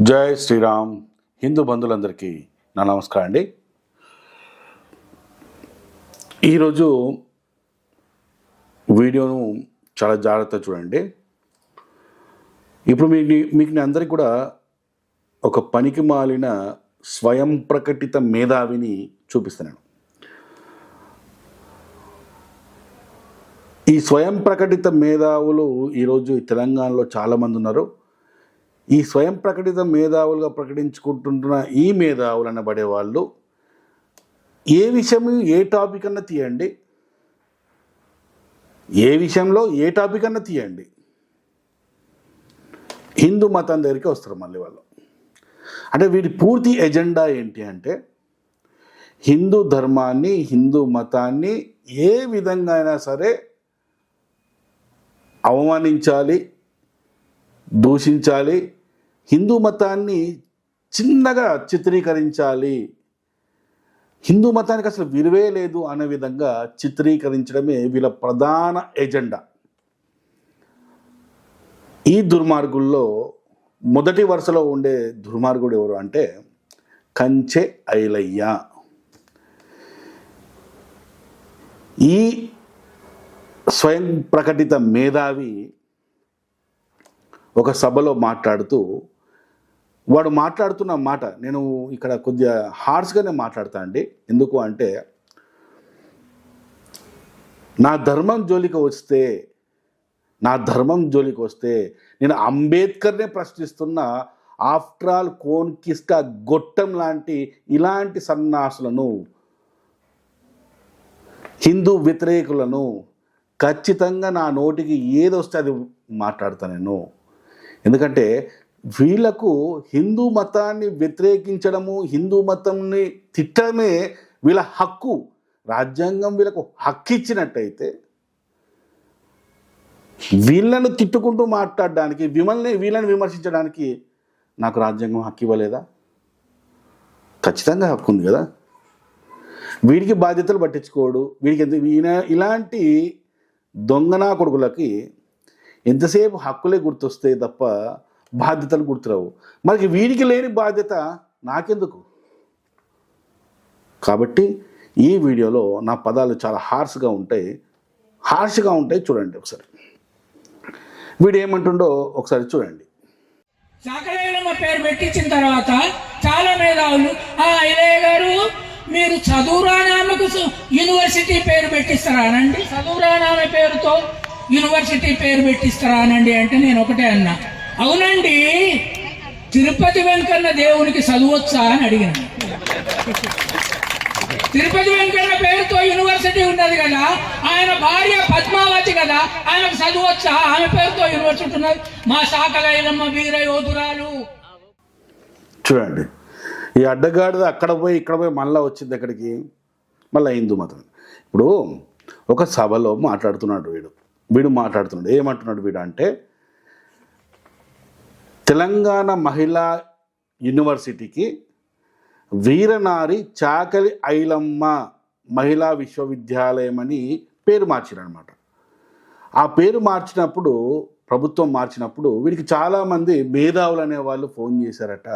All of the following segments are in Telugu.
జై శ్రీరామ్. హిందూ బంధువులందరికీ నా నమస్కారం అండి. ఈరోజు వీడియోను చాలా జాగ్రత్తగా చూడండి. ఇప్పుడు మీకు అందరికీ కూడా ఒక పనికి మాలిన స్వయం ప్రకటిత మేధావిని చూపిస్తున్నాను. ఈ స్వయం ప్రకటిత మేధావులు ఈరోజు తెలంగాణలో చాలామంది ఉన్నారు. ఈ స్వయం ప్రకటిత మేధావులుగా ప్రకటించుకుంటున్న ఈ మేధావులు అనబడే వాళ్ళు ఏ విషయం ఏ టాపిక్ అన్నా తీయండి, ఏ విషయంలో ఏ టాపిక్ అన్నా తీయండి, హిందూ మతం దగ్గరికి వస్తారు. మళ్ళీ వాళ్ళు అంటే వీడి పూర్తి ఎజెండా ఏంటి అంటే హిందూ ధర్మాన్ని, హిందూ మతాన్ని ఏ విధంగా అయినా సరే అవమానించాలి, దూషించాలి, హిందూ మతాన్ని చిన్నగా చిత్రీకరించాలి, హిందూ మతానికి అసలు విలువే లేదు అనే విధంగా చిత్రీకరించడమే వీళ్ళ ప్రధాన ఎజెండా. ఈ దుర్మార్గుల్లో మొదటి వరుసలో ఉండే దుర్మార్గుడు ఎవరు అంటే కంచె ఐలయ్య. ఈ స్వయం ప్రకటిత మేధావి ఒక సభలో మాట్లాడుతూ వాడు మాట్లాడుతున్న మాట నేను ఇక్కడ కొద్దిగా హార్ష్గానే మాట్లాడతా అండి. ఎందుకు అంటే నా ధర్మం జోలికి వస్తే నేను అంబేద్కర్నే ప్రశ్నిస్తున్న, ఆఫ్టర్ ఆల్ కోన్ కిస్కా గొట్టం లాంటి ఇలాంటి సన్నాసులను, హిందూ వ్యతిరేకులను ఖచ్చితంగా నా నోటికి ఏదొస్తే అది మాట్లాడతా నేను. ఎందుకంటే వీళ్లకు హిందూ మతాన్ని వ్యతిరేకించడము, హిందూ మతంని తిట్టడమే వీళ్ళ హక్కు. రాజ్యాంగం వీళ్ళకు హక్కు ఇచ్చినట్టయితే వీళ్ళను తిట్టుకుంటూ మాట్లాడడానికి, వీళ్ళని విమర్శించడానికి నాకు రాజ్యాంగం హక్కు ఇవ్వలేదా? ఖచ్చితంగా హక్కు ఉంది కదా. వీడికి బాధ్యతలు పట్టించుకోడు. ఇలాంటి దొంగనా కొడుకులకి ఎంతసేపు హక్కులే గుర్తొస్తాయి తప్ప బాధ్యతలు గుర్తురావు. మనకి వీడికి లేని బాధ్యత నాకెందుకు? కాబట్టి ఈ వీడియోలో నా పదాలు చాలా హార్ష్గా ఉంటాయి. చూడండి ఒకసారి. వీడు ఏమంటుండో ఒకసారి చూడండి. శాకలైలమ్మ పేరు పెట్టించిన తర్వాత చాలా మేధావులు ఇలయ్య గారు మీరు చదువురానామకు యూనివర్సిటీ పేరు పెట్టిస్తారానండి, చదువురానామె పేరుతో యూనివర్సిటీ పేరు పెట్టిస్తారానండి అంటే నేను ఒకటే అన్నా, అవునండి తిరుపతి వెంకన్న దేవునికి చదువొచ్చా అని అడిగాను. తిరుపతి వెంకన్న పేరుతో యూనివర్సిటీ ఉన్నది కదా, ఆయన భార్య పద్మావతి కదా, ఆయనకు చదువొచ్చా? ఆమె పేరుతో యూనివర్సిటీ ఉన్నది. మా శాకలైలమ్మ వీర యోధురాలు. చూడండి, ఈ అడ్డగాడిద అక్కడ పోయి ఇక్కడ పోయి మళ్ళీ వచ్చింది ఎక్కడికి? మళ్ళీ హిందూ మతం. ఇప్పుడు ఒక సభలో మాట్లాడుతున్నాడు ఏమంటున్నాడు వీడు అంటే తెలంగాణ మహిళా యూనివర్సిటీకి వీరనారి చాకలి ఐలమ్మ మహిళా విశ్వవిద్యాలయం అని పేరు మార్చారనమాట. ఆ పేరు మార్చినప్పుడు, ప్రభుత్వం మార్చినప్పుడు వీడికి చాలామంది మేధావులు అనేవాళ్ళు ఫోన్ చేశారట.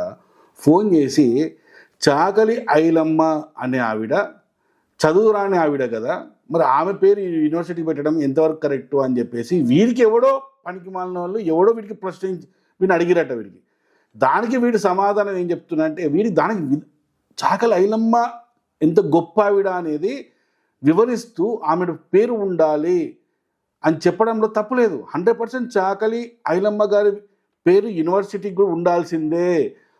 ఫోన్ చేసి చాకలి ఐలమ్మ అనే ఆవిడ చదువురాని ఆవిడ కదా, మరి ఆమె పేరు యూనివర్సిటీ పెట్టడం ఎంతవరకు కరెక్టు అని చెప్పేసి వీడికి ఎవడో పనికి మాలిన వాళ్ళు ఎవడో వీడికి వీడిని అడిగిరట. దానికి వీడి సమాధానం ఏం చెప్తున్నా అంటే దానికి చాకలి ఐలమ్మ ఎంత గొప్ప ఆవిడ అనేది వివరిస్తూ ఆమె పేరు ఉండాలి అని చెప్పడంలో తప్పులేదు. 100% చాకలి ఐలమ్మ గారి పేరు యూనివర్సిటీకి కూడా ఉండాల్సిందే.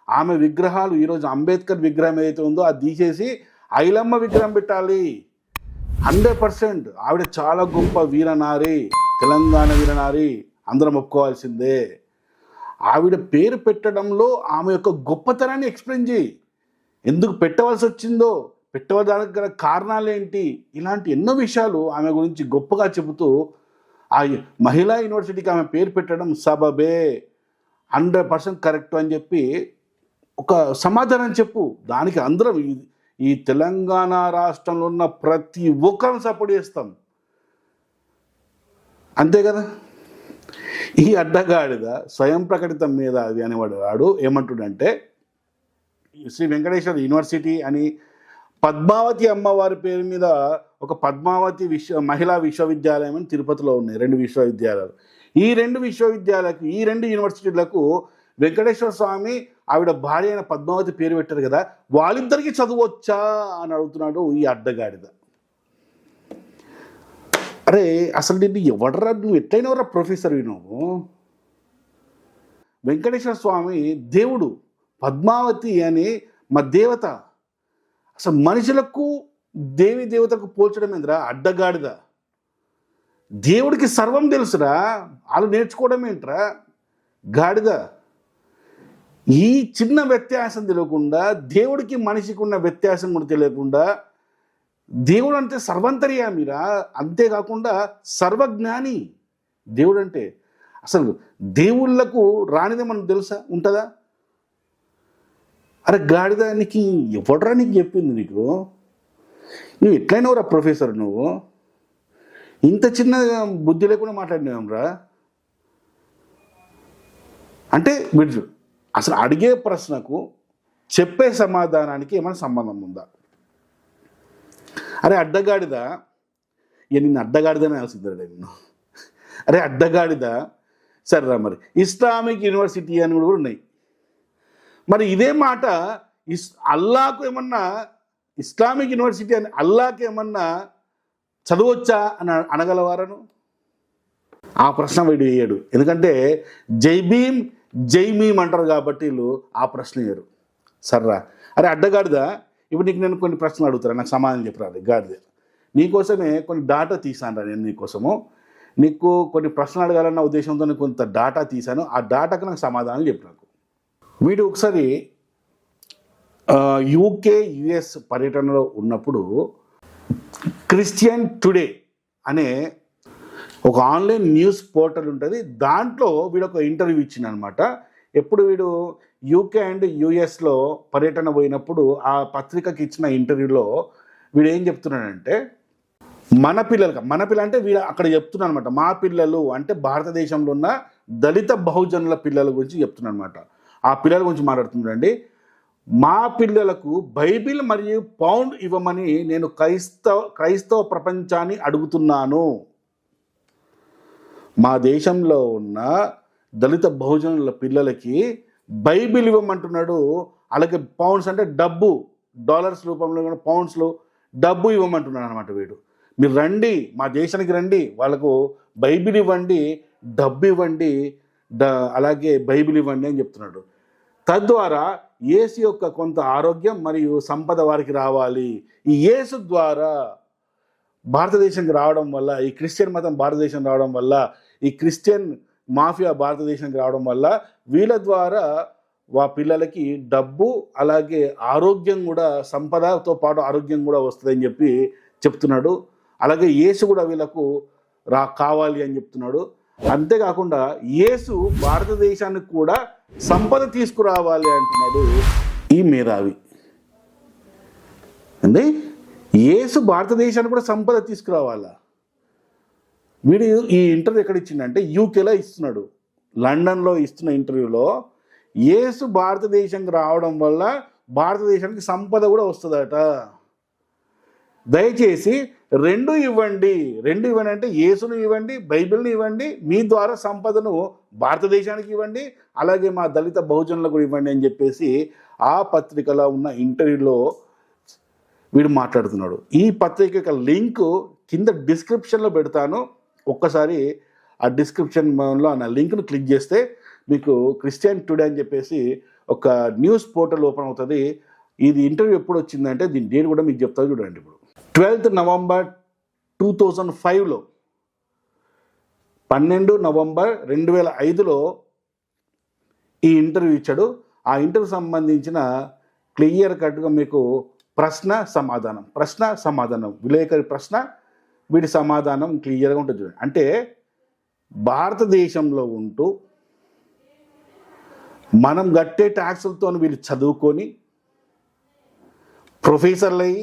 ఆమె విగ్రహాలు ఈరోజు అంబేద్కర్ విగ్రహం ఏదైతే ఉందో అది తీసేసి ఐలమ్మ విగ్రహం పెట్టాలి. 100% ఆవిడ చాలా గొప్ప వీరనారి, తెలంగాణ వీరనారి, అందరం ఒప్పుకోవాల్సిందే. ఆవిడ పేరు పెట్టడంలో ఆమె యొక్క గొప్పతనాన్ని ఎక్స్ప్లెయిన్ చేయి. ఎందుకు పెట్టవలసి వచ్చిందో, పెట్టడానికి గల కారణాలు ఏంటి, ఇలాంటి ఎన్నో విషయాలు ఆమె గురించి గొప్పగా చెబుతూ ఆ మహిళా యూనివర్సిటీకి ఆమె పేరు పెట్టడం సబబే, 100% కరెక్ట్ అని చెప్పి ఒక సమాధానం చెప్పు. దానికి అందరం ఈ తెలంగాణ రాష్ట్రంలో ఉన్న ప్రతి ఒక్కరిని సపోర్ట్ చేస్తాం, అంతే కదా. ఈ అడ్డగాడిద స్వయం ప్రకటిత మేధావి అనేవాడు వాడు ఏమంటుండంటే శ్రీ వెంకటేశ్వర యూనివర్సిటీ అని పద్మావతి అమ్మవారి పేరు మీద ఒక పద్మావతి మహిళా విశ్వవిద్యాలయం అని తిరుపతిలో ఉన్నాయి 2 విశ్వవిద్యాలయాలు. ఈ 2 విశ్వవిద్యాలయాలకు ఈ 2 యూనివర్సిటీలకు వెంకటేశ్వర స్వామి ఆవిడ భార్య అయిన పద్మావతి పేరు పెట్టారు కదా, వాళ్ళిద్దరికీ చదువొచ్చా అని అడుగుతున్నాడు ఈ అడ్డగాడిద. అరే అసలు నిన్ను ఎవడరా, నువ్వు ఎట్లయినవరా ప్రొఫెసర్ నువ్వు? వెంకటేశ్వర స్వామి దేవుడు, పద్మావతి అని మా దేవత. అసలు మనుషులకు దేవి దేవతలకు పోల్చడం ఏంద్రా అడ్డగాడిద? దేవుడికి సర్వం తెలుసురా, వాళ్ళు నేర్చుకోవడం ఏంట్రా గాడిద? ఈ చిన్న వ్యత్యాసం తెలియకుండా, దేవుడికి మనిషికి ఉన్న వ్యత్యాసం కూడా తెలియకుండా, దేవుడు అంటే సర్వంతర్యామిరా, అంతేకాకుండా సర్వజ్ఞాని దేవుడు అంటే. అసలు దేవుళ్ళకు రానిదే మనకు తెలుసా, ఉంటుందా? అరే గాడిద, నీకు ఎవడరా నీకు చెప్పింది? నువ్వు ఎట్లయినవరా ప్రొఫెసర్? నువ్వు ఇంత చిన్న బుద్ధి లేకుండా మాట్లాడినావురా. అంటే మీరు అసలు అడిగే ప్రశ్నకు చెప్పే సమాధానానికి ఏమైనా సంబంధం ఉందా? అరే అడ్డగాడిద, నిన్ను అడ్డగాడిదనే అనిపిస్తుంది నిన్ను. అరే అడ్డగాడిద, సరేరా మరి ఇస్లామిక్ యూనివర్సిటీ అని కూడా ఉన్నాయి. మరి ఇదే మాట అల్లాకు ఏమన్నా, ఇస్లామిక్ యూనివర్సిటీ అని అల్లాకి ఏమన్నా చదవచ్చా అని అనగలవారను? ఆ ప్రశ్న వీడు వేయడు. ఎందుకంటే జై భీమ్ జై మీమ్ అంటారు కాబట్టి వీళ్ళు ఆ ప్రశ్న వేయరు. సర్రా. అరే అడ్డగాడిద, ఇప్పుడు నీకు నేను కొన్ని ప్రశ్నలు అడుగుతారా, నాకు సమాధానం చెప్పరాదు గాడిద. నీకోసమే కొన్ని డాటా తీసాను నేను నీకోసము. నీకు కొన్ని ప్రశ్నలు అడగాలన్న ఉద్దేశంతో కొంత డాటా తీశాను. ఆ డాటాకు నాకు సమాధానం చెప్పు నాకు. వీడు ఒకసారి యూకే యుఎస్ పర్యటనలో ఉన్నప్పుడు క్రిస్టియన్ టుడే అనే ఒక ఆన్లైన్ న్యూస్ పోర్టల్ ఉంటుంది, దాంట్లో వీడు ఒక ఇంటర్వ్యూ ఇచ్చింది అనమాట. ఎప్పుడు వీడు యూకే అండ్ యుఎస్లో పర్యటన పోయినప్పుడు ఆ పత్రికకి ఇచ్చిన ఇంటర్వ్యూలో వీడు ఏం చెప్తున్నాడంటే, మన పిల్లలు అంటే వీడు అక్కడ చెప్తున్నాడు అనమాట. మా పిల్లలు అంటే భారతదేశంలో ఉన్న దళిత బహుజనుల పిల్లల గురించి చెప్తున్నాడు అనమాట. ఆ పిల్లల గురించి మాట్లాడుతున్నాడండి. మా పిల్లలకు బైబిల్ మరియు పౌండ్ ఇవ్వమని నేను క్రైస్తవ ప్రపంచాన్ని అడుగుతున్నాను. మా దేశంలో ఉన్న దళిత బహుజనుల పిల్లలకి బైబిల్ ఇవ్వమంటున్నాడు. అలాగే పౌండ్స్ అంటే డబ్బు, డాలర్స్ రూపంలో పౌండ్స్లో డబ్బు ఇవ్వమంటున్నాడు అనమాట వీడు. మీరు రండి, మా దేశానికి రండి, వాళ్ళకు బైబిల్ ఇవ్వండి, డబ్బు ఇవ్వండి, అలాగే బైబిల్ ఇవ్వండి అని చెప్తున్నాడు. తద్వారా యేసు యొక్క కొంత ఆరోగ్యం మరియు సంపద వారికి రావాలి. ఈ యేసు ద్వారా భారతదేశానికి రావడం వల్ల, ఈ క్రిస్టియన్ మతం భారతదేశం రావడం వల్ల, ఈ క్రిస్టియన్ మాఫియా భారతదేశానికి రావడం వల్ల వీళ్ళ ద్వారా పిల్లలకి డబ్బు అలాగే ఆరోగ్యం కూడా, సంపదతో పాటు ఆరోగ్యం కూడా వస్తుందని చెప్పి చెప్తున్నాడు. అలాగే యేసు కూడా వీళ్ళకు కావాలి అని చెప్తున్నాడు. అంతేకాకుండా యేసు భారతదేశానికి కూడా సంపద తీసుకురావాలి అంటున్నాడు ఈ మేధావి. అంటే యేసు భారతదేశానికి కూడా సంపద తీసుకురావాలా? వీడు ఈ ఇంటర్వ్యూ ఎక్కడ ఇచ్చిండంటే యూకేలో ఇస్తున్నాడు. లండన్లో ఇస్తున్న ఇంటర్వ్యూలో యేసు భారతదేశానికి రావడం వల్ల భారతదేశానికి సంపద కూడా వస్తుందట. దయచేసి రెండు ఇవ్వండి అంటే యేసును ఇవ్వండి, బైబిల్ని ఇవ్వండి, మీ ద్వారా సంపదను భారతదేశానికి ఇవ్వండి, అలాగే మా దళిత బహుజనులకు కూడా ఇవ్వండి అని చెప్పేసి ఆ పత్రికలో ఉన్న ఇంటర్వ్యూలో వీడు మాట్లాడుతున్నాడు. ఈ పత్రిక యొక్క లింక్ కింద డిస్క్రిప్షన్లో పెడతాను. ఒక్కసారి ఆ డిస్క్రిప్షన్లో నా లింక్ను క్లిక్ చేస్తే మీకు క్రిస్టియన్ టుడే అని చెప్పేసి ఒక న్యూస్ పోర్టల్ ఓపెన్ అవుతుంది. ఇది ఇంటర్వ్యూ ఎప్పుడు వచ్చిందంటే దీని డేట్ కూడా మీకు చెప్తా చూడండి. ఇప్పుడు 12th నవంబర్ 2005లో 12 నవంబర్ 2005లో ఈ ఇంటర్వ్యూ ఇచ్చాడు. ఆ ఇంటర్వ్యూ సంబంధించిన క్లియర్ కట్గా మీకు ప్రశ్న సమాధానం విలేకరి ప్రశ్న, వీడి సమాధానం క్లియర్గా ఉంటుంది చూడండి. అంటే భారతదేశంలో ఉంటూ మనం కట్టే ట్యాక్సులతో వీళ్ళు చదువుకొని ప్రొఫెసర్లు అయ్యి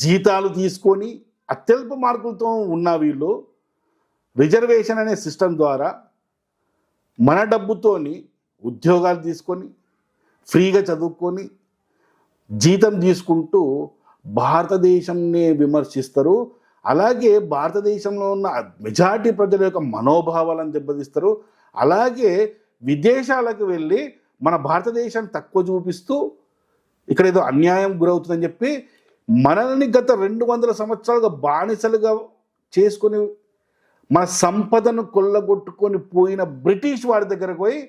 జీతాలు తీసుకొని అత్యల్ప మార్కులతో ఉన్న వీళ్ళు రిజర్వేషన్ అనే సిస్టమ్ ద్వారా మన డబ్బుతోని ఉద్యోగాలు తీసుకొని ఫ్రీగా చదువుకొని జీతం తీసుకుంటూ భారతదేశంని విమర్శిస్తారు. అలాగే భారతదేశంలో ఉన్న మెజారిటీ ప్రజల యొక్క మనోభావాలను దెబ్బతీస్తారు. అలాగే విదేశాలకు వెళ్ళి మన భారతదేశాన్ని తక్కువ చూపిస్తూ ఇక్కడ ఏదో అన్యాయం గురవుతుందని చెప్పి మనల్ని గత 200 సంవత్సరాలుగా బానిసలుగా చేసుకొని మన సంపదను కొల్లగొట్టుకొని పోయిన బ్రిటిష్ వాడి దగ్గరకు పోయి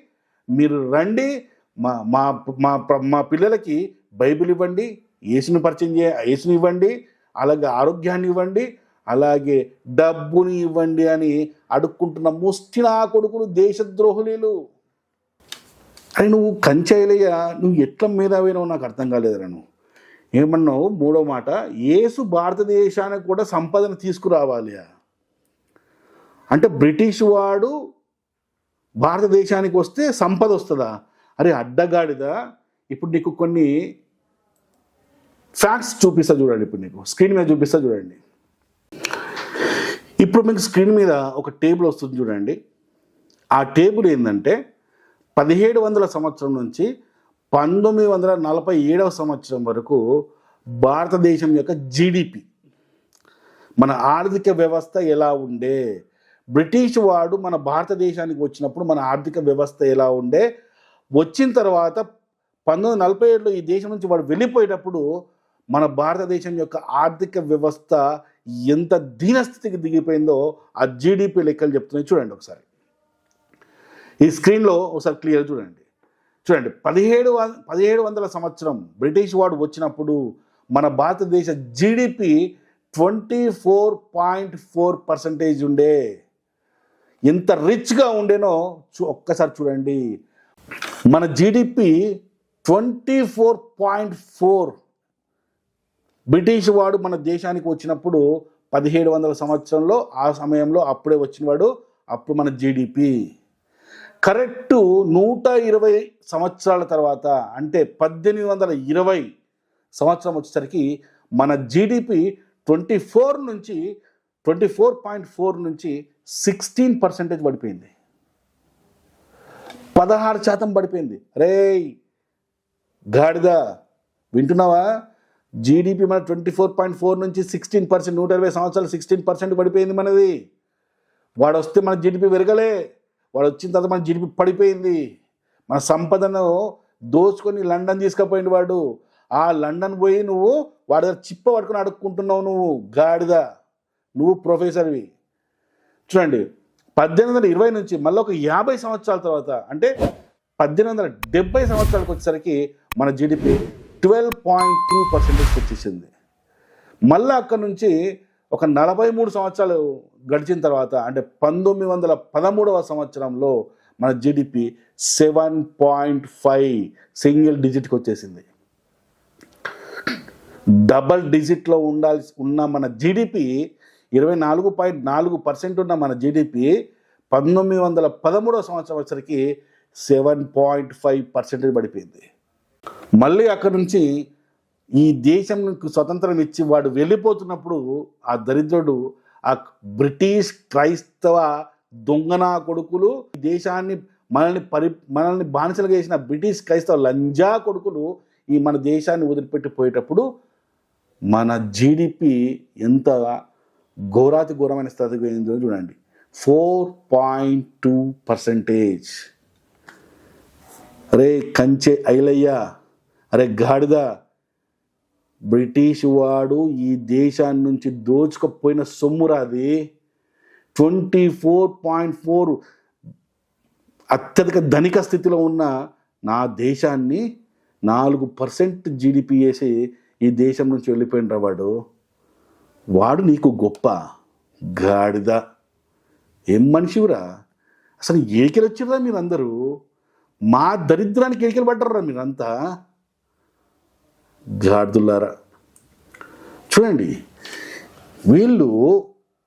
మీరు రండి, మా మా మా మా పిల్లలకి బైబిల్ ఇవ్వండి, యేసుని పరిచయం యేసుని ఇవ్వండి, అలాగే ఆరోగ్యాన్ని ఇవ్వండి, అలాగే డబ్బుని ఇవ్వండి అని అడుక్కుంటున్న ముష్టి నా కొడుకులు దేశద్రోహులు. అని నువ్వు కంచెలయ్య, నువ్వు ఎట్లా మేధావినావు నాకు అర్థం కాలేదురా. నువ్వు ఏమన్నావు? మూడో మాట, యేసు భారతదేశానికి కూడా సంపదను తీసుకురావాలి అంటే బ్రిటిష్ వాడు భారతదేశానికి వస్తే సంపద వస్తుందా? అరే అడ్డగాడిదా. ఇప్పుడు నీకు కొన్ని ఫ్యాక్ట్స్ చూపిస్తా చూడండి. ఇప్పుడు నీకు స్క్రీన్ మీద చూపిస్తా చూడండి. ఇప్పుడు మీకు స్క్రీన్ మీద ఒక టేబుల్ వస్తుంది చూడండి. ఆ టేబుల్ ఏంటంటే 1700 సంవత్సరం నుంచి 1947 సంవత్సరం వరకు భారతదేశం యొక్క జీడిపి, మన ఆర్థిక వ్యవస్థ ఎలా ఉండే, బ్రిటిష్ వాడు మన భారతదేశానికి వచ్చినప్పుడు మన ఆర్థిక వ్యవస్థ ఎలా ఉండే, వచ్చిన తర్వాత 1947లో ఈ దేశం నుంచి వాడు వెళ్ళిపోయేటప్పుడు మన భారతదేశం యొక్క ఆర్థిక వ్యవస్థ ఎంత దీనస్థితికి దిగిపోయిందో ఆ జీడిపి లెక్కలు చెప్తున్నాయి. చూడండి ఒకసారి ఈ స్క్రీన్లో ఒకసారి క్లియర్ చూడండి. 1700 సంవత్సరం బ్రిటిష్ వాడు వచ్చినప్పుడు మన భారతదేశ జీడిపి 24.4% ఉండే. ఎంత రిచ్గా ఉండేనో ఒక్కసారి చూడండి. మన జీడిపి 24.4. బ్రిటిష్ వాడు మన దేశానికి వచ్చినప్పుడు 1700 సంవత్సరంలో, ఆ సమయంలో అప్పుడే వచ్చినవాడు. అప్పుడు మన జీడిపి కరెక్ట్ 120 సంవత్సరాల తర్వాత అంటే 1820 సంవత్సరం వచ్చేసరికి మన జీడిపి 24.4 నుంచి 16% పడిపోయింది. 16% పడిపోయింది. రే గాడిద, వింటున్నావా? జీడిపి మన 24.4 నుంచి 16%, 120 సంవత్సరాలు 16% పడిపోయింది మనది. వాడు వస్తే మన జీడిపి పెరగలే, వాడు వచ్చిన తర్వాత మన జీడిపి పడిపోయింది. మన సంపదను దోచుకొని లండన్ తీసుకుపోయింది వాడు. ఆ లండన్ పోయి నువ్వు వాడి దగ్గర చిప్ప పట్టుకొని అడుక్కుంటున్నావు. నువ్వు గాడిద, నువ్వు ప్రొఫెసర్వి. చూడండి 1820 నుంచి మళ్ళీ ఒక 50 సంవత్సరాల తర్వాత అంటే 1870 సంవత్సరాలకు వచ్చేసరికి మన జీడిపి 12.2% వచ్చేసింది. మళ్ళీ అక్కడ నుంచి ఒక 43 సంవత్సరాలు గడిచిన తర్వాత అంటే 1913 సంవత్సరంలో మన జీడిపి 7.5 సింగిల్ డిజిట్కి వచ్చేసింది. డబల్ డిజిట్లో ఉన్న మన జీడిపి 24.4% ఉన్న మన జీడిపి 1913 సంవత్సరం వచ్చరికి 7.5% పడిపోయింది. మళ్ళీ అక్కడి నుంచి ఈ దేశంకు స్వతంత్రం ఇచ్చి వాడు వెళ్ళిపోతున్నప్పుడు ఆ దరిద్రుడు, ఆ బ్రిటిష్ క్రైస్తవ దొంగనా కొడుకులు, దేశాన్ని మనల్ని బానిసలుగా చేసిన బ్రిటిష్ క్రైస్తవ లంజా కొడుకులు ఈ మన దేశాన్ని వదిలిపెట్టి పోయేటప్పుడు మన జీడిపి ఎంత ఘోరాతి ఘోరమైన స్థితికి పోయిందో చూడండి. 4.2%. అరే కంచె ఐలయ్య, అరే గాడిద, బ్రిటిష్ వాడు ఈ దేశాన్ని నుంచి దోచుకపోయిన సొమ్మురాది. 24.4 అత్యధిక ధనిక స్థితిలో ఉన్న నా దేశాన్ని 4% జీడిపి వేసి ఈ దేశం నుంచి వెళ్ళిపోయిన వాడు నీకు గొప్ప గాడిద. ఏం మనిషివురా అసలు? ఏకెలు వచ్చిర్రా మీరందరూ? మా దరిద్రానికి ఏకెలు పడ్డర్రా మీరంతా, గాడిదులారా. చూడండి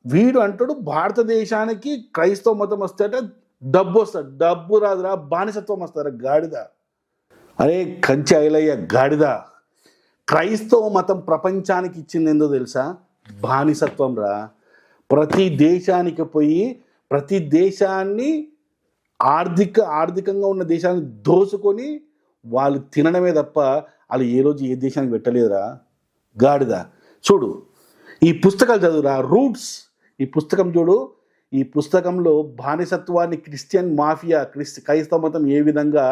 వీడు అంటాడు భారతదేశానికి క్రైస్తవ మతం వస్తాట డబ్బు వస్తాడు. డబ్బు రాదురా, బానిసత్వం వస్తారా గాడిద. అరే కంచె ఐలయ్య గాడిద, క్రైస్తవ మతం ప్రపంచానికి ఇచ్చింది ఏందో తెలుసా? బానిసత్వం రా. ప్రతి దేశానికి పోయి ప్రతి దేశాన్ని ఆర్థికంగా ఉన్న దేశాలను దోసుకొని వాళ్ళు తినడమే తప్ప వాళ్ళు ఏ రోజు ఏ దేశానికి పెట్టలేదురా గాడిద. చూడు ఈ పుస్తకాలు చదువురా, రూట్స్. ఈ పుస్తకం చూడు, ఈ పుస్తకంలో బానిసత్వాన్ని క్రిస్టియన్ మాఫియా క్రైస్తవ మతం ఏ విధంగా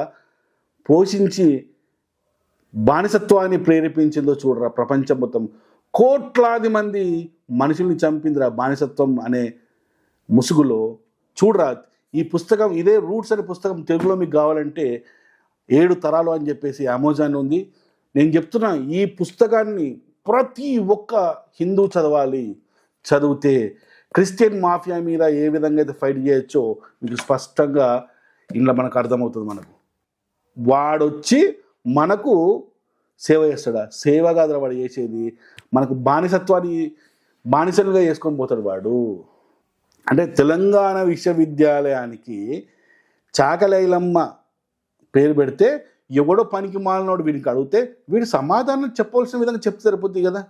పోషించి బానిసత్వాన్ని ప్రేరేపించిందో చూడరా. ప్రపంచం మొత్తం కోట్లాది మంది మనుషుల్ని చంపిందిరా బానిసత్వం అనే ముసుగులో. చూడరా ఈ పుస్తకం, ఇదే రూట్స్ అనే పుస్తకం తెలుగులో మీకు కావాలంటే 7 తరాలు అని చెప్పేసి అమెజాన్ ఉంది. నేను చెప్తున్నా ఈ పుస్తకాన్ని ప్రతి ఒక్క హిందూ చదవాలి. చదివితే క్రిస్టియన్ మాఫియా మీద ఏ విధంగా అయితే ఫైట్ చేయొచ్చో మీకు స్పష్టంగా ఇంట్లో మనకు అర్థమవుతుంది. వాడొచ్చి మనకు సేవ చేస్తాడా? సేవ కాదురా వాడు చేసేది, మనకు బానిసలుగా చేసుకొని పోతాడు వాడు. అంటే తెలంగాణ విశ్వవిద్యాలయానికి చాకలి ఐలమ్మ పేరు పెడితే ఎవడో పనికి మాలినోడు వీడికి అడిగితే వీడు సమాధానం చెప్పవలసిన విధంగా చెప్తే సరిపోతుంది కదా.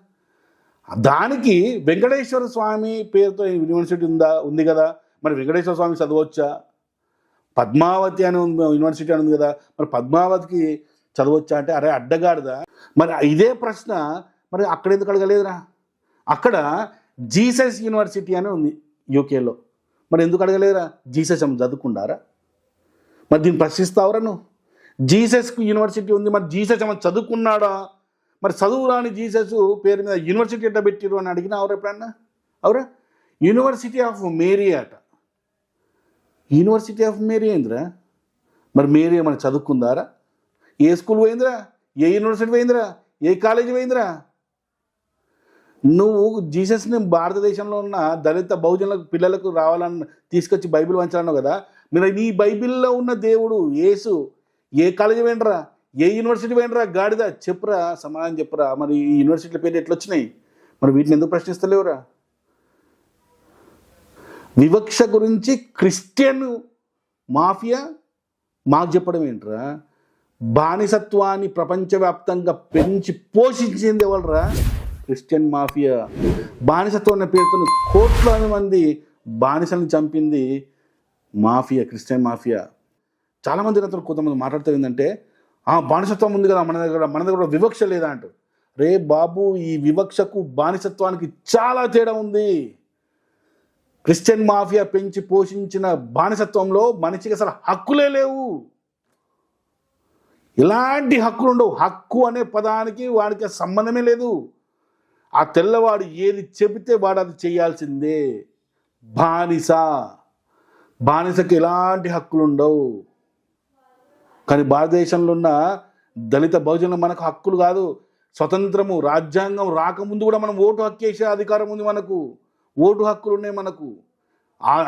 దానికి వెంకటేశ్వర స్వామి పేరుతో యూనివర్సిటీ ఉంది కదా, మరి వెంకటేశ్వర స్వామి చదవచ్చా? పద్మావతి అని యూనివర్సిటీ అని ఉంది కదా, మరి పద్మావతికి చదవచ్చా అంటే అరే అడ్డగాడిదా. మరి ఇదే ప్రశ్న మరి అక్కడ ఎందుకు అడగలేదురా? అక్కడ జీసస్ యూనివర్సిటీ అని ఉంది యూకేలో, మరి ఎందుకు అడగలేదురా? జీసస్ ఏమో చదువుకుంటారా? మరి దీన్ని ప్రశ్నిస్తావురా నువ్వు? జీసస్ యూనివర్సిటీ ఉంది, మరి జీసస్ ఏమో చదువుకున్నాడా? మరి చదువు రాని జీసస్ పేరు మీద యూనివర్సిటీ ఎట్లా పెట్టిరు అని అడిగినా అవరు ఎప్పుడన్నా? అవరా? యూనివర్సిటీ ఆఫ్ మేరీ అట. యూనివర్సిటీ ఆఫ్ మేరీ ఏందిరా? మరి మేరీ ఏమైనా చదువుకుందారా? ఏ స్కూల్ పోయిందిరా? ఏ యూనివర్సిటీ పోయిందిరా? ఏ కాలేజీ పోయిందిరా? నువ్వు జీసస్ని భారతదేశంలో ఉన్న దళిత బహుజనులకు పిల్లలకు రావాలని తీసుకొచ్చి బైబిల్ వంచాలన్నావు కదా, మీరు నీ బైబిల్లో ఉన్న దేవుడు యేసు ఏ కాలేజీ పోయినరా? ఏ యూనివర్సిటీ పోయినరా? గాడిద చెప్పురా, సమాధానం చెప్పురా. మరి ఈ యూనివర్సిటీల పేరు ఎట్లా వచ్చినాయి? మరి వీటిని ఎందుకు ప్రశ్నిస్తలేవురా? వివక్ష గురించి క్రిస్టియన్ మాఫియా మాకు చెప్పడం ఏంట్రా? బానిసత్వాన్ని ప్రపంచవ్యాప్తంగా పెంచి పోషించింది ఎవరురా? Christian mafia. బానిసత్వం అనే పేరుతో కోట్లాది మంది బానిసలను చంపింది మాఫియా, క్రిస్టియన్ మాఫియా. చాలామంది అతను కొంతమంది మాట్లాడుతూ ఏంటంటే బానిసత్వం ఉంది కదా మన దగ్గర వివక్ష లేదా అంటూ. రే బాబు, ఈ వివక్షకు బానిసత్వానికి చాలా తేడా ఉంది. క్రిస్టియన్ మాఫియా పెంచి పోషించిన బానిసత్వంలో మనిషికి అసలు హక్కులే లేవు. ఎలాంటి హక్కులు ఉండవు. హక్కు అనే పదానికి వాడికి సంబంధమే లేదు. ఆ తెల్లవాడు ఏది చెబితే వాడు అది చేయాల్సిందే. బానిసకి ఎలాంటి హక్కులు ఉండవు. కానీ భారతదేశంలో ఉన్న దళిత బహుజనులు మనకు హక్కులు కాదు. స్వతంత్రము రాజ్యాంగం రాకముందు కూడా మనం ఓటు హక్కు వేసే అధికారం ఉంది మనకు. ఓటు హక్కులు ఉన్నాయి మనకు.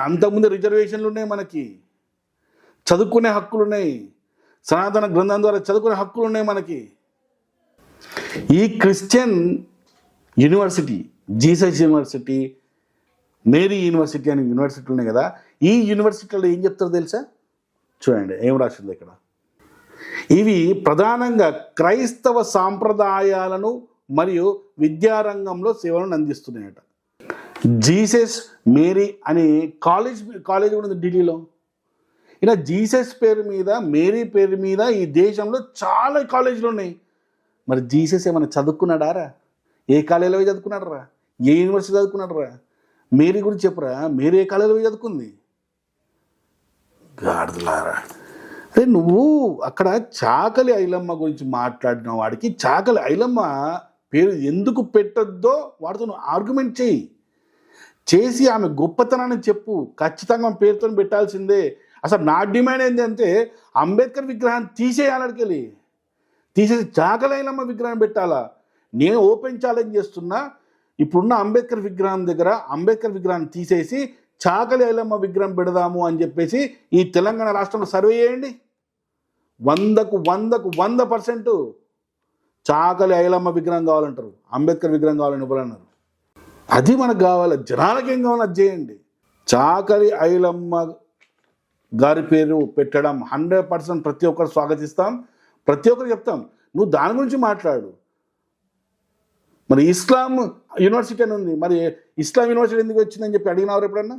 అంతకుముందు రిజర్వేషన్లు ఉన్నాయి మనకి. చదువుకునే హక్కులు ఉన్నాయి. సనాతన గ్రంథం ద్వారా చదువుకునే హక్కులు ఉన్నాయి మనకి. ఈ Christian university, Jesus university, Mary university అనే యూనివర్సిటీలు ఉన్నాయి కదా, ఈ యూనివర్సిటీలో ఏం చెప్తారో తెలుసా? చూడండి ఏం రాసింది ఇక్కడ. ఇవి ప్రధానంగా క్రైస్తవ సాంప్రదాయాలను మరియు విద్యారంగంలో సేవలను అందిస్తున్నాయట. జీసస్ మేరీ అనే కాలేజ్ కూడా ఉంది ఢిల్లీలో. ఇలా జీసస్ పేరు మీద, మేరీ పేరు మీద ఈ దేశంలో చాలా కాలేజీలు ఉన్నాయి. మరి జీసస్ ఏమైనా చదువుకున్నాడారా? ఏ కాలేజీలో చదువుకున్నాడరా? ఏ యూనివర్సిటీ చదువుకున్నాడరా? మేరీ గురించి చెప్పురా. మేరీ ఏ కాలేజీలో చదువుకుంది? గాడిదలారా. అరే నువ్వు అక్కడ చాకలి ఐలమ్మ గురించి మాట్లాడిన వాడికి చాకలి ఐలమ్మ పేరు ఎందుకు పెట్టొద్దో వాడితో నువ్వు ఆర్గ్యుమెంట్ చేసి ఆమె గొప్పతనాన్ని చెప్పు. ఖచ్చితంగా ఆమె పేరుతో పెట్టాల్సిందే. అసలు నా డిమాండ్ ఏంటంటే అంబేద్కర్ విగ్రహాన్ని తీసేయాలడికెళ్ళి తీసేసి చాకలి ఐలమ్మ విగ్రహం పెట్టాలా. నేను ఓపెన్ ఛాలెంజ్ చేస్తున్నా. ఇప్పుడున్న అంబేద్కర్ విగ్రహం దగ్గర అంబేద్కర్ విగ్రహాన్ని తీసేసి చాకలి ఐలమ్మ విగ్రహం పెడదాము అని చెప్పేసి ఈ తెలంగాణ రాష్ట్రంలో సర్వే చేయండి. 100% చాకలి ఐలమ్మ విగ్రహం కావాలంటారు, అంబేద్కర్ విగ్రహం కావాలని ఎవరన్నారు? అది మనకు కావాలి. జనాలకి ఏం కావాలి అది చేయండి. చాకలి ఐలమ్మ గారి పేరు పెట్టడం 100% ప్రతి ఒక్కరు స్వాగతిస్తాం, ప్రతి ఒక్కరు చెప్తాం. నువ్వు దాని గురించి మాట్లాడు. మరి ఇస్లాం యూనివర్సిటీ అని ఉంది, మరి ఇస్లాం యూనివర్సిటీ ఎందుకు వచ్చిందని చెప్పి అడిగినారు ఎప్పుడన్నా?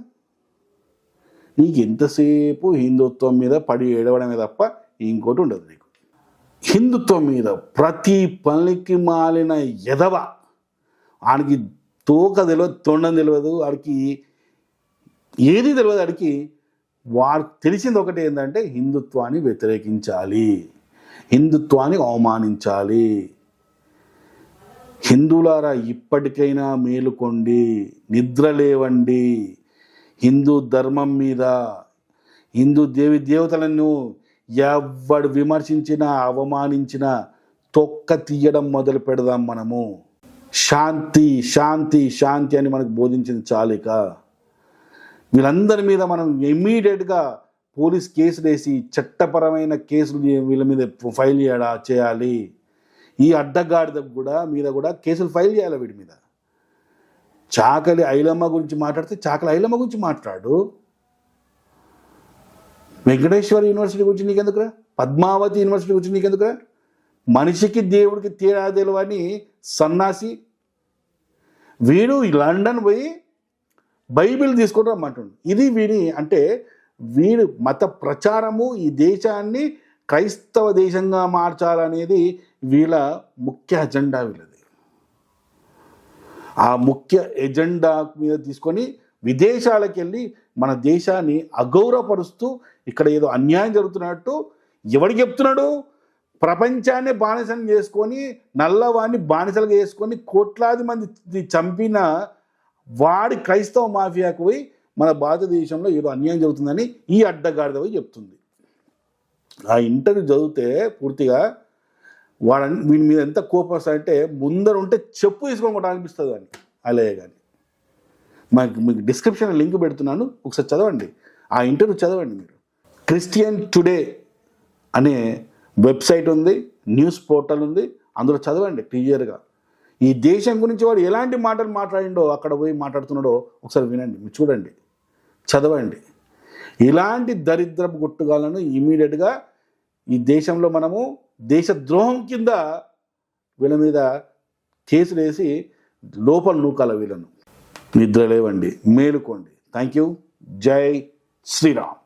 నీకు ఎంతసేపు హిందుత్వం మీద పడి ఏడవడమే తప్ప ఇంకోటి ఉండదు నీకు. హిందుత్వం మీద ప్రతి పనికి మాలిన ఎదవ, ఆడికి తోక తెలియదు, తొండం తెలియదు, ఆడికి ఏది తెలియదు. ఆడికి వాడికి తెలిసింది ఒకటి ఏంటంటే హిందుత్వాన్ని వ్యతిరేకించాలి, హిందుత్వాన్ని అవమానించాలి. హిందువులారా ఇప్పటికైనా మేలుకోండి, నిద్ర లేవండి. హిందూ ధర్మం మీద, హిందూ దేవతలను ఎవడు విమర్శించినా అవమానించినా తొక్క తీయడం మొదలు పెడదాం మనము. శాంతి శాంతి శాంతి అని మనకు బోధించింది చాలిక. వీళ్ళందరి మీద మనం ఇమ్మీడియట్గా పోలీస్ కేసులు వేసి చట్టపరమైన కేసులు వీళ్ళ మీద ఫైల్ చేయాలి. ఈ అడ్డగాడిద మీద కూడా కేసులు ఫైల్ చేయాలి వీడి మీద. చాకలి ఐలమ్మ గురించి మాట్లాడితే చాకలి ఐలమ్మ గురించి మాట్లాడు. వెంకటేశ్వర యూనివర్సిటీ గురించి నీకెందుకురా? పద్మావతి యూనివర్సిటీ గురించి నీకెందుకురా? మనిషికి దేవుడికి తేడా తెలియని సన్నాసి వీడు లండన్ పోయి బైబిల్ తీసుకొని రమ్మంటుండు. ఇది వీడి అంటే వీడు మత ప్రచారము, ఈ దేశాన్ని క్రైస్తవ దేశంగా మార్చాలనేది వీళ్ళ ముఖ్య అజెండా. వీళ్ళది ఆ ముఖ్య ఎజెండా మీద తీసుకొని విదేశాలకు వెళ్ళి మన దేశాన్ని అగౌరవపరుస్తూ ఇక్కడ ఏదో అన్యాయం జరుగుతున్నట్టు ఎవడికి చెప్తున్నాడు? ప్రపంచాన్ని బానిసం చేసుకొని, నల్లవాడిని బానిసలుగా చేసుకొని కోట్లాది మంది చంపిన వాడి క్రైస్తవ మాఫియాకు పోయి మన భారతదేశంలో ఏదో అన్యాయం జరుగుతుందని ఈ అడ్డగాడిద పోయి చెప్తుంది. ఆ ఇంటర్వ్యూ చదివితే పూర్తిగా వీడి మీద ఎంత కోపం వస్తాయంటే ముందర ఉంటే చెప్పు తీసుకొని కూడా అనిపిస్తుంది అని. అలాగే కానీ మీకు డిస్క్రిప్షన్ లింక్ పెడుతున్నాను, ఒకసారి చదవండి. ఆ ఇంటర్వ్యూ చదవండి మీరు. క్రిస్టియన్ టుడే అనే వెబ్సైట్ ఉంది, న్యూస్ పోర్టల్ ఉంది, అందులో చదవండి క్లియర్గా. ఈ దేశం గురించి వాడు ఎలాంటి మాటలు మాట్లాడిండో, అక్కడ పోయి మాట్లాడుతున్నాడో ఒకసారి వినండి, మీరు చూడండి, చదవండి. ఇలాంటి దరిద్రపు గుట్టుగాలను ఇమీడియట్గా ఈ దేశంలో మనము దేశద్రోహం కింద వీళ్ళ మీద కేసులు వేసి లోపల నూకాల వీళ్ళను. నిద్ర లేవండి, మేలుకోండి. Thank you. జై శ్రీరామ్.